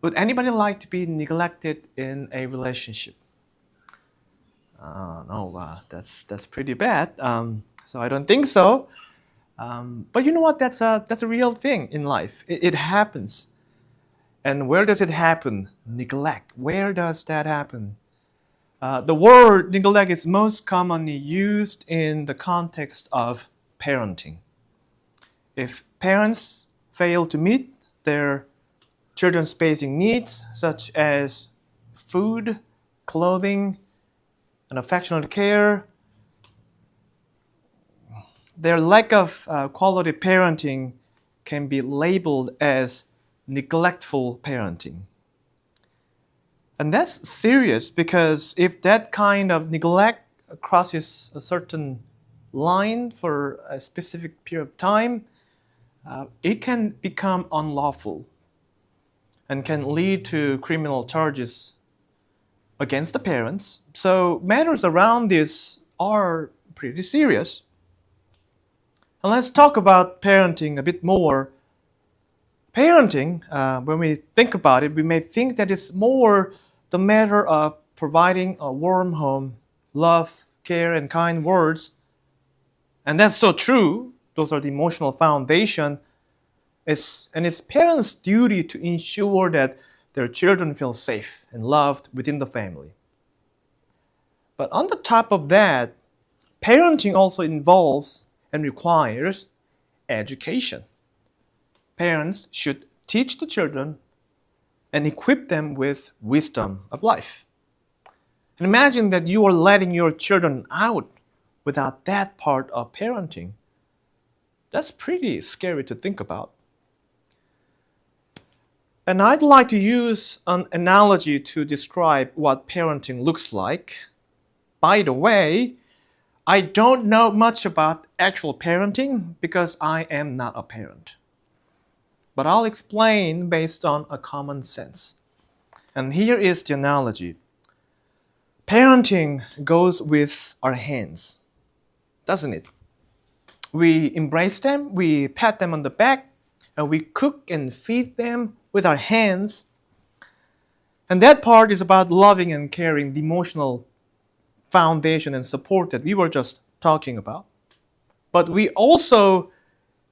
Would anybody like to be neglected in a relationship? No, that's pretty bad. So I don't think so. But you know what? That's a real thing in life. It happens. And where does it happen? Neglect. Where does that happen? The word neglect is most commonly used in the context of parenting. If parents fail to meet their children's basic needs, such as food, clothing, and affectionate care, their lack of quality parenting can be labeled as neglectful parenting. And that's serious because if that kind of neglect crosses a certain line for a specific period of time, it can become unlawful and can lead to criminal charges against the parents. So matters around this are pretty serious. And let's talk about parenting a bit more. Parenting, when we think about it, we may think that it's more the matter of providing a warm home, love, care, and kind words. And that's so true. Those are the emotional foundation. And it's parents' duty to ensure that their children feel safe and loved within the family. But on the top of that, parenting also involves and requires education. Parents should teach the children and equip them with wisdom of life. And imagine that you are letting your children out without that part of parenting. That's pretty scary to think about. And I'd like to use an analogy to describe what parenting looks like. By the way, I don't know much about actual parenting because I am not a parent. But I'll explain based on a common sense. And here is the analogy. Parenting goes with our hands, doesn't it? We embrace them, we pat them on the back, and we cook and feed them with our hands. And that part is about loving and caring, the emotional foundation and support that we were just talking about. But we also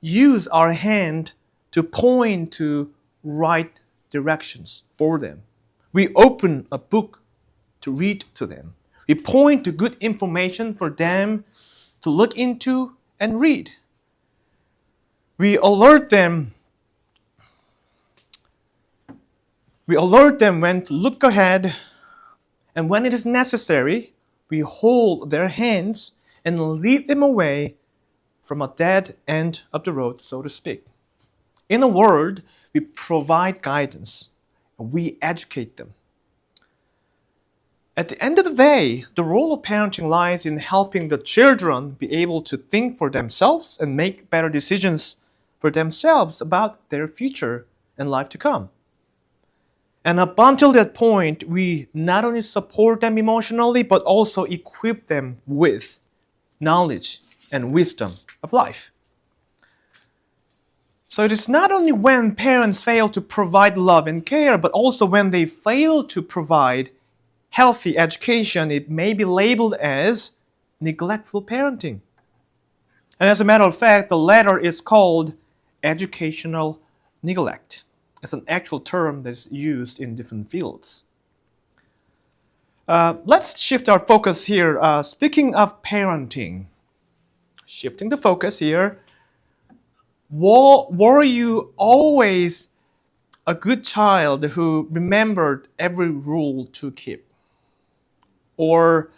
use our hand to point to right directions for them. We open a book to read to them. We point to good information for them to look into and read. We alert them when to look ahead, and when it is necessary, we hold their hands and lead them away from a dead end of the road, so to speak. In a word, we provide guidance, and we educate them. At the end of the day, the role of parenting lies in helping the children be able to think for themselves and make better decisions for themselves about their future and life to come. And up until that point, we not only support them emotionally, but also equip them with knowledge and wisdom of life. So it is not only when parents fail to provide love and care, but also when they fail to provide healthy education, it may be labeled as neglectful parenting. And as a matter of fact, the latter is called educational neglect. It's an actual term that's used in different fields. Let's shift our focus here. Speaking of parenting, shifting the focus here, were you always a good child who remembered every rule to keep? Or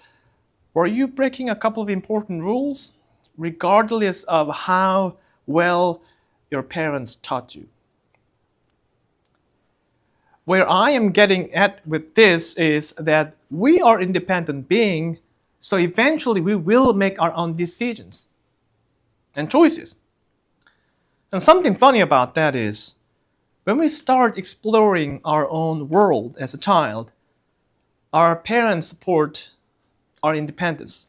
were you breaking a couple of important rules, regardless of how well your parents taught you? Where I am getting at with this is that we are independent beings, so eventually we will make our own decisions and choices. And something funny about that is, when we start exploring our own world as a child, our parents support our independence.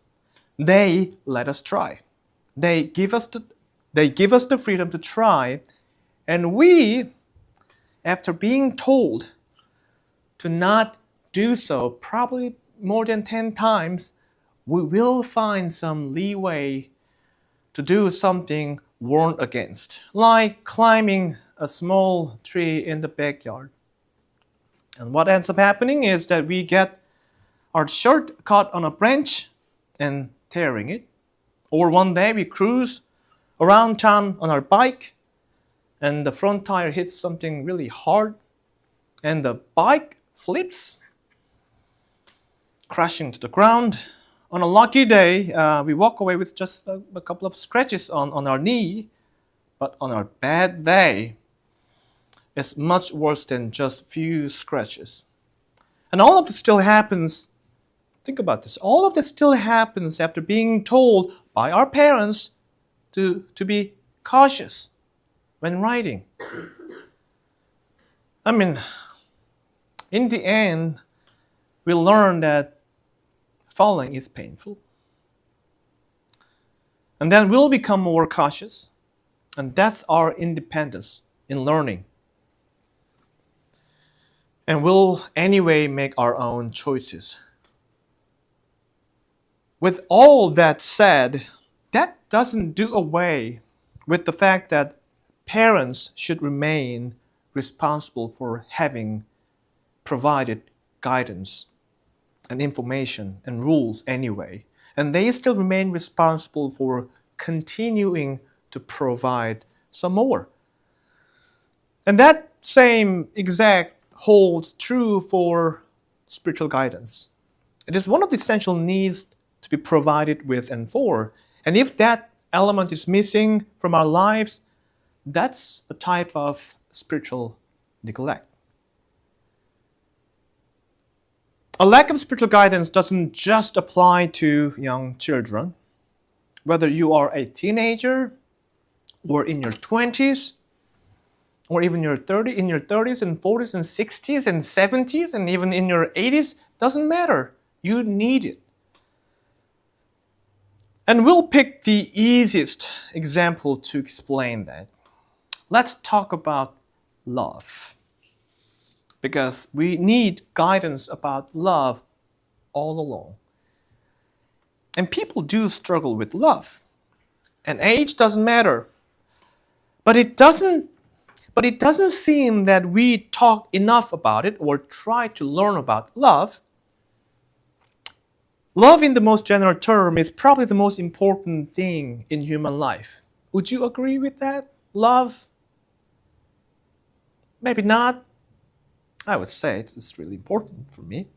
They let us try. They give us the freedom to try, and we, after being told to not do so, probably more than 10 times, we will find some leeway to do something warned against, like climbing a small tree in the backyard. And what ends up happening is that we get our shirt caught on a branch and tearing it. Or one day we cruise around town on our bike and the front tire hits something really hard and the bike flips, crashing to the ground. On a lucky day, we walk away with just a couple of scratches on our knee, but on our bad day, it's much worse than just few scratches. And all of this still happens, think about this, all of this still happens after being told by our parents to be cautious when riding. I mean, in the end, we learn that falling is painful. And then we'll become more cautious. And that's our independence in learning. And we'll anyway make our own choices. With all that said, that doesn't do away with the fact that parents should remain responsible for having provided guidance and information and rules anyway. And they still remain responsible for continuing to provide some more. And that same exact holds true for spiritual guidance. It is one of the essential needs to be provided with and for. And if that element is missing from our lives, that's a type of spiritual neglect. A lack of spiritual guidance doesn't just apply to young children. Whether you are a teenager or in your 20s, or even in your 30s and 40s and 60s and 70s and even in your 80s, doesn't matter. You need it. And we'll pick the easiest example to explain that. Let's talk about love. Because we need guidance about love all along. And people do struggle with love. And age doesn't matter. But it doesn't seem that we talk enough about it or try to learn about love. Love in the most general term is probably the most important thing in human life. Would you agree with that? Love? Maybe not. I would say it's really important for me.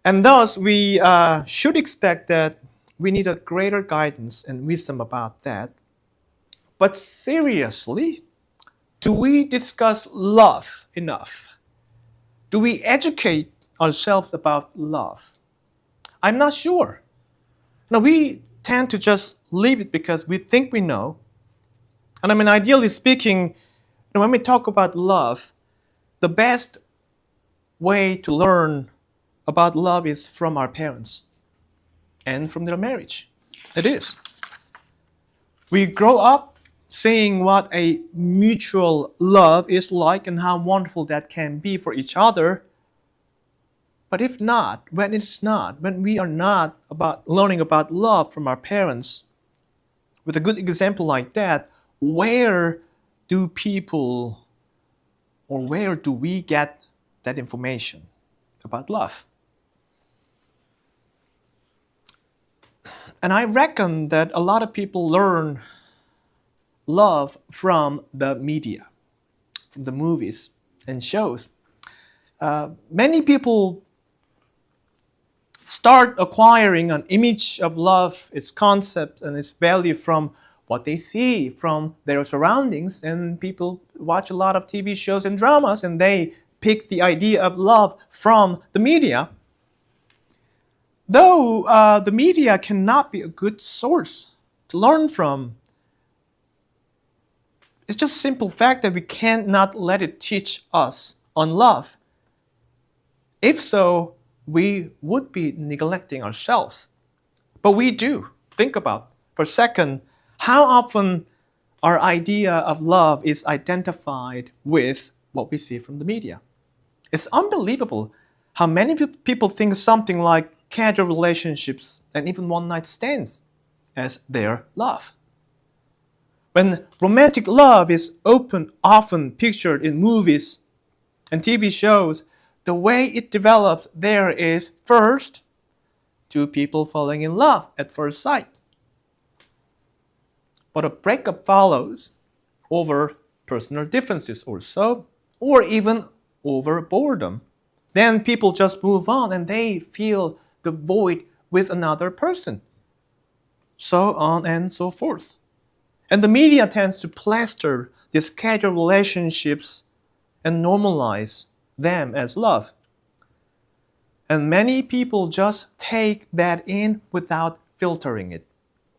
And thus, we should expect that we need a greater guidance and wisdom about that. But seriously, do we discuss love enough? Do we educate ourselves about love? I'm not sure. No, we tend to just leave it because we think we know. And I mean, ideally speaking, when we talk about love, the best way to learn about love is from our parents and from their marriage. It is. We grow up seeing what a mutual love is like and how wonderful that can be for each other. But if not, when we are not learning about love from our parents, with a good example like that, where do we get that information about love? And I reckon that a lot of people learn love from the media, from the movies and shows. Many people start acquiring an image of love, its concept and its value from what they see from their surroundings. And people watch a lot of TV shows and dramas and they pick the idea of love from the media. Though the media cannot be a good source to learn from, it's just a simple fact that we cannot let it teach us on love. If so, we would be neglecting ourselves. But we do. Think about, for a second, how often our idea of love is identified with what we see from the media. It's unbelievable how many people think something like casual relationships and even one-night stands as their love. When romantic love is often pictured in movies and TV shows, the way it develops there is first, two people falling in love at first sight. But a breakup follows over personal differences or so, or even over boredom. Then people just move on and they feel the void with another person. So on and so forth. And the media tends to plaster these casual relationships and normalize them as love. And many people just take that in without filtering it,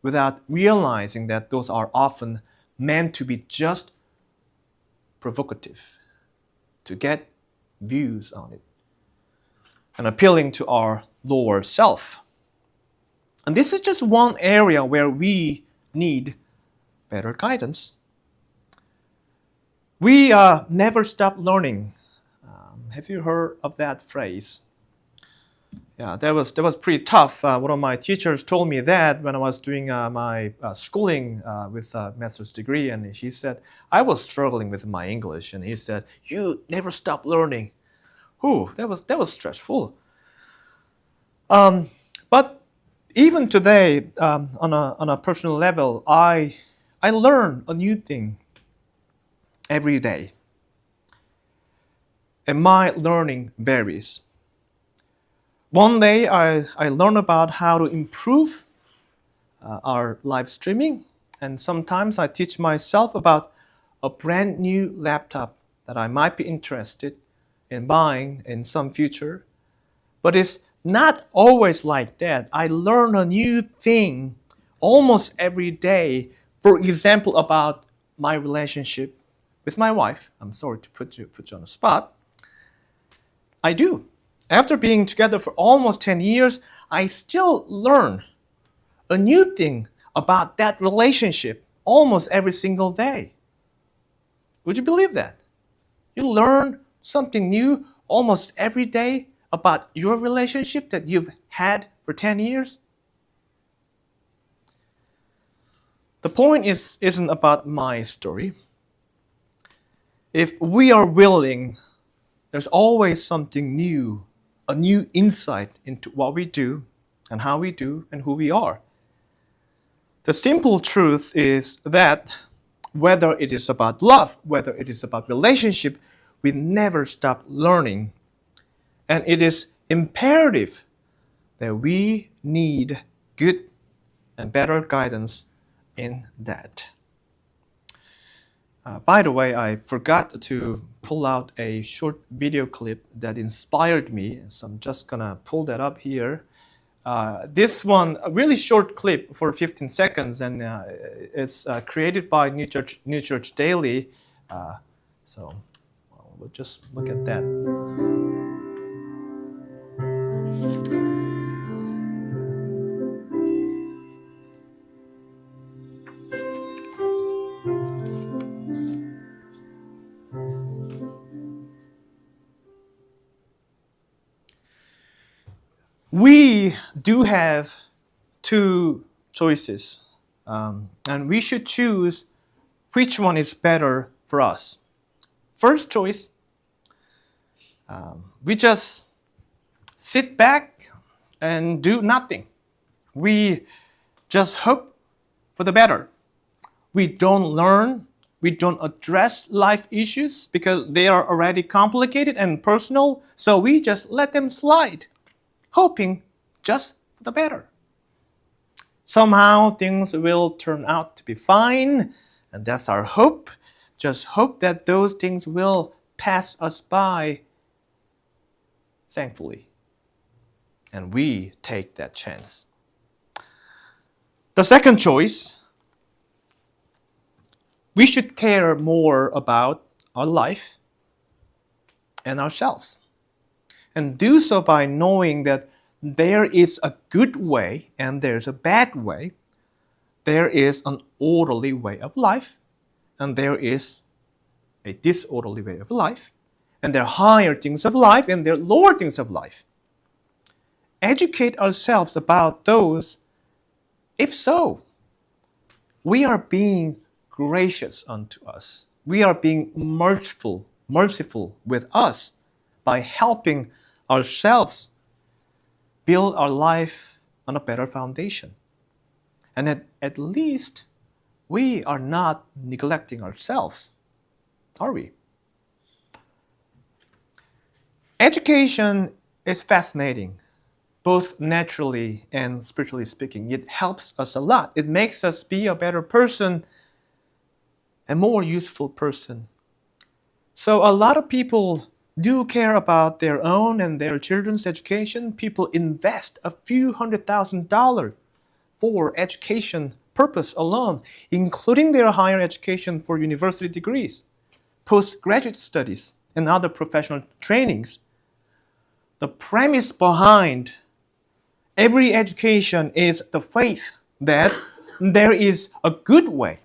without realizing that those are often meant to be just provocative, to get views on it, and appealing to our lower self. And this is just one area where we need better guidance. We never stop learning. Have you heard of that phrase? Yeah, that was pretty tough. One of my teachers told me that when I was doing my schooling with a master's degree, and he said I was struggling with my English, and he said, "You never stop learning." Whew, that was stressful. But even today, on a personal level, I learn a new thing every day, and my learning varies. One day I learn about how to improve our live streaming, and sometimes I teach myself about a brand new laptop that I might be interested in buying in some future. But it's not always like that. I learn a new thing almost every day. For example, about my relationship with my wife. I'm sorry to put you on the spot. I do. After being together for almost 10 years, I still learn a new thing about that relationship almost every single day. Would you believe that? You learn something new almost every day about your relationship that you've had for 10 years? The point isn't about my story. If we are willing, there's always something new, a new insight into what we do and how we do and who we are. The simple truth is that whether it is about love, whether it is about relationship, we never stop learning. And it is imperative that we need good and better guidance in that. By the way, I forgot to pull out a short video clip that inspired me, so I'm just gonna pull that up here. This one, a really short clip for 15 seconds, and it's created by New Church Daily. So we'll just look at that. We do have two choices, and we should choose which one is better for us. First choice, we just sit back and do nothing. We just hope for the better. We don't learn, we don't address life issues because they are already complicated and personal, so we just let them slide, hoping just for the better. Somehow things will turn out to be fine, and that's our hope. Just hope that those things will pass us by, thankfully. And we take that chance. The second choice, we should care more about our life and ourselves. And do so by knowing that there is a good way and there's a bad way. There is an orderly way of life and there is a disorderly way of life. and there are higher things of life, and there are lower things of life. Educate ourselves about those. If so, we are being gracious unto us. We are being merciful with us by helping ourselves build our life on a better foundation. And at least we are not neglecting ourselves, are we? Education is fascinating, both naturally and spiritually speaking. It helps us a lot. It makes us be a better person, a more useful person. So a lot of people do care about their own and their children's education. People invest a few $100,000 for education purpose alone, including their higher education for university degrees, postgraduate studies, and other professional trainings. The premise behind every education is the faith that there is a good way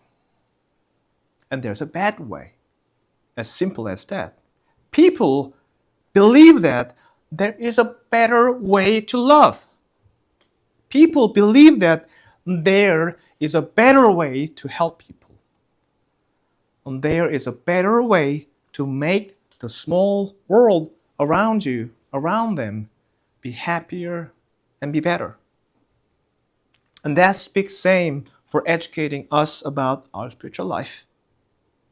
and there's a bad way. As simple as that. People believe that there is a better way to love. People believe that there is a better way to help people. And there is a better way to make the small world around you, around them, be happier and be better. And that speaks same for educating us about our spiritual life.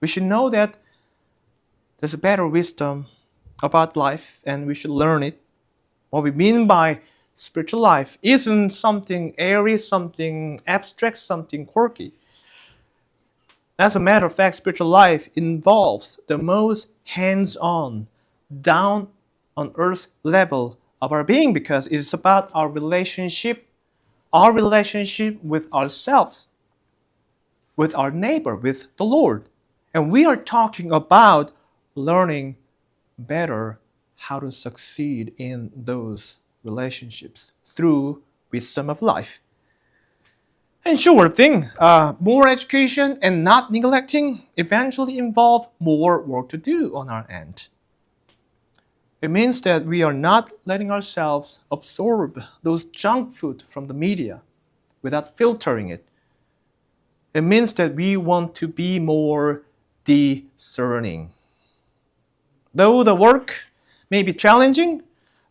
We should know that there's a better wisdom about life and we should learn it. What we mean by spiritual life isn't something airy, something abstract, something quirky. As a matter of fact, spiritual life involves the most hands-on, down-on-earth level of our being because it is about our relationship with ourselves, with our neighbor, with the Lord. And we are talking about learning better how to succeed in those relationships through wisdom of life. And sure thing, more education and not neglecting eventually involve more work to do on our end. It means that we are not letting ourselves absorb those junk food from the media without filtering it. It means that we want to be more discerning. Though the work may be challenging,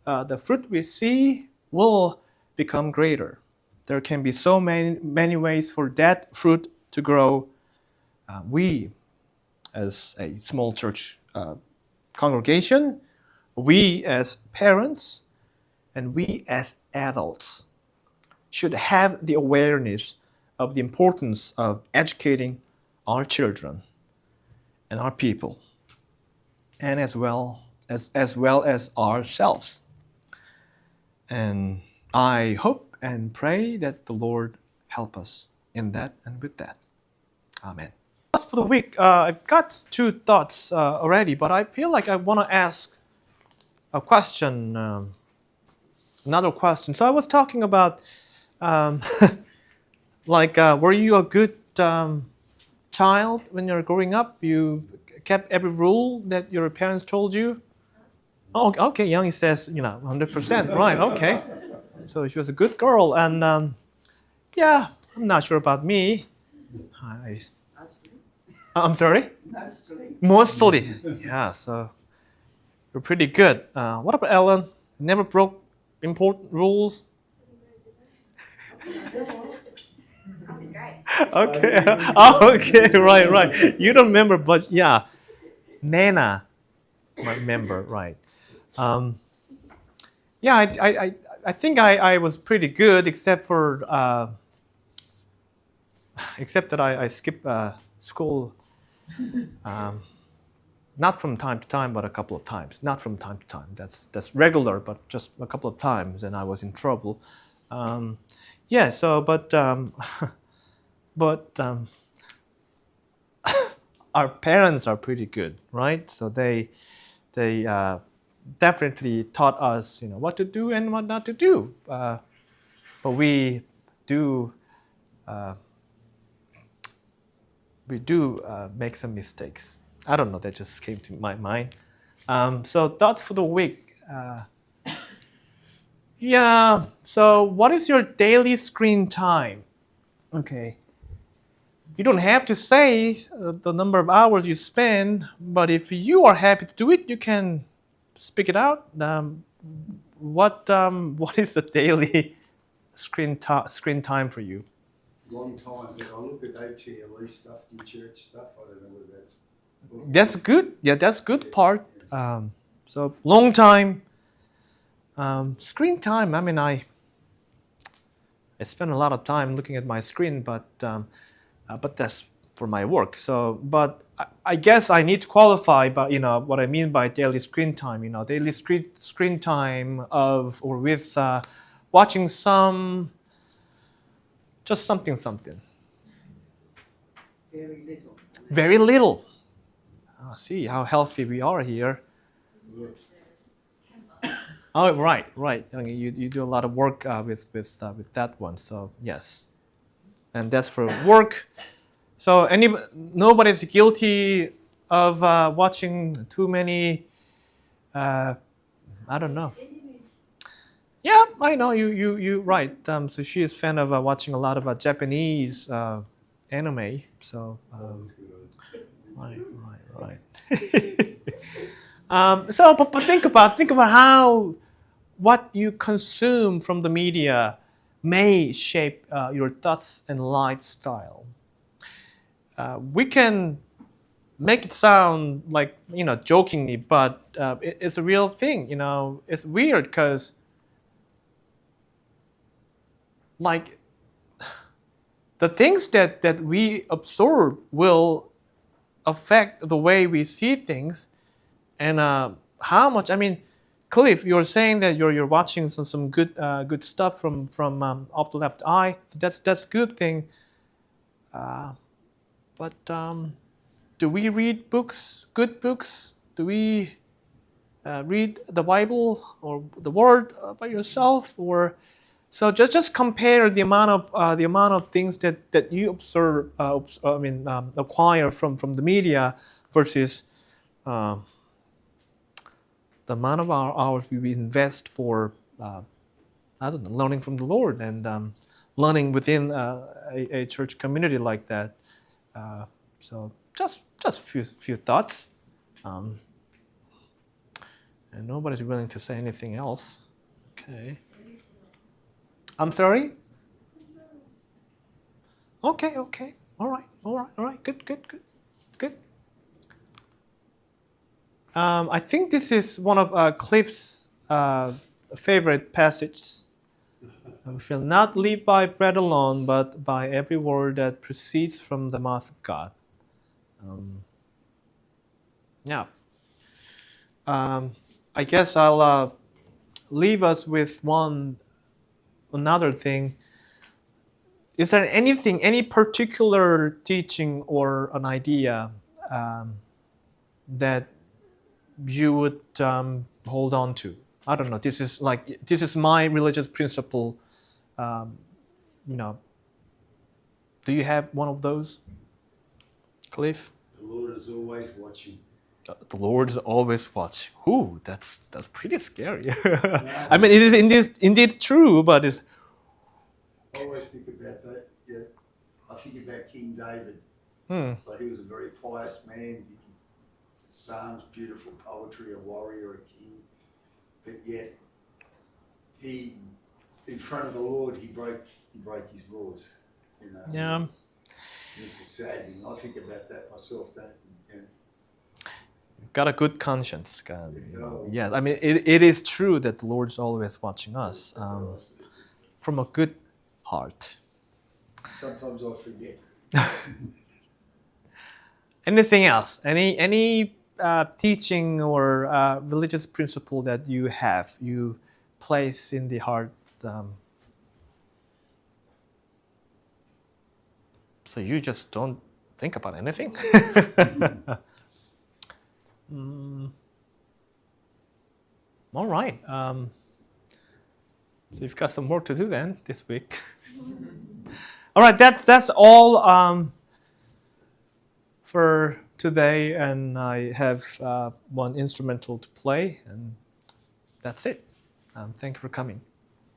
the fruit we see will become greater. There can be so many ways for that fruit to grow. We, as a small church congregation, we as parents, and we as adults should have the awareness of the importance of educating our children and our people, and as well as ourselves. And I hope and pray that the Lord help us in that and with that. Amen. As for the week, I've got two thoughts already, but I feel like I want to ask a question, another question. So I was talking about, were you a good child when you were growing up? You kept every rule that your parents told you? Oh, okay, Young says, 100%, right, okay. So she was a good girl, and yeah, I'm not sure about me. I'm sorry? Mostly. Yeah, so you're pretty good. What about Ellen? Never broke important rules? Okay. Oh, okay, right. You don't remember, but yeah. Nana might remember, right. Yeah, I think I was pretty good, except that I skipped school, not from time to time, but a couple of times. Not from time to time. That's regular, but just a couple of times, and I was in trouble. Yeah. So, but our parents are pretty good, right? So they definitely taught us, what to do and what not to do. But we do make some mistakes. I don't know. That just came to my mind. So thoughts for the week. Yeah. So what is your daily screen time? Okay. You don't have to say the number of hours you spend, but if you are happy to do it, you can speak it out. What is the daily screen time for you? Long time, but I look at ATLE stuff, do church stuff. I don't know whether that's. That's good. Yeah, that's good part. So long time. Screen time. I mean, I spend a lot of time looking at my screen, but that's for my work. So, but I guess I need to qualify, but what I mean by daily screen time. Daily screen time of or with watching just something. Very little. Very little. See how healthy we are here. Oh, right. I mean, you do a lot of work with that one. So yes, and that's for work. So nobody's guilty of watching too many. I don't know. Yeah, I know you right. So she is fan of watching a lot of Japanese anime. So right. But think about how what you consume from the media may shape your thoughts and lifestyle. We can make it sound like jokingly, but it's a real thing. It's weird because like the things that we absorb will affect the way we see things, and how much. I mean, Cliff, you're saying that you're watching some good stuff from Off the Left Eye. So that's good thing. But do we read books? Good books? Do we read the Bible or the Word by yourself? Or so just compare the amount of things that you observe. Acquire from the media versus the amount of hours we invest for I don't know, learning from the Lord and learning within a church community like that. So just few thoughts, and nobody's willing to say anything else. Okay. I'm sorry. Okay. All right. Good. I think this is one of Cliff's favorite passages. We shall not live by bread alone, but by every word that proceeds from the mouth of God. Yeah. I guess I'll leave us with another thing. Is there any particular teaching or an idea that you would hold on to? I don't know. This is my religious principle. Do you have one of those, Cliff? The Lord is always watching. The Lord is always watching. Ooh, that's pretty scary. I mean, it is indeed true, but it's. I always think about that. Yeah, I think about King David. Like he was a very pious man. Psalms, beautiful poetry, a warrior, a king, but yet he, in front of the Lord, he broke his laws. Yeah. It's a sad thing. I think about that myself. Got a good conscience, God. Yeah, I mean, it is true that the Lord's always watching us from a good heart. Sometimes I forget. Anything else? Any teaching or religious principle that you place in the heart? So you just don't think about anything? All right. So you've got some work to do then this week. All right. That's all for today, and I have one instrumental to play, and that's it. Thank you for coming.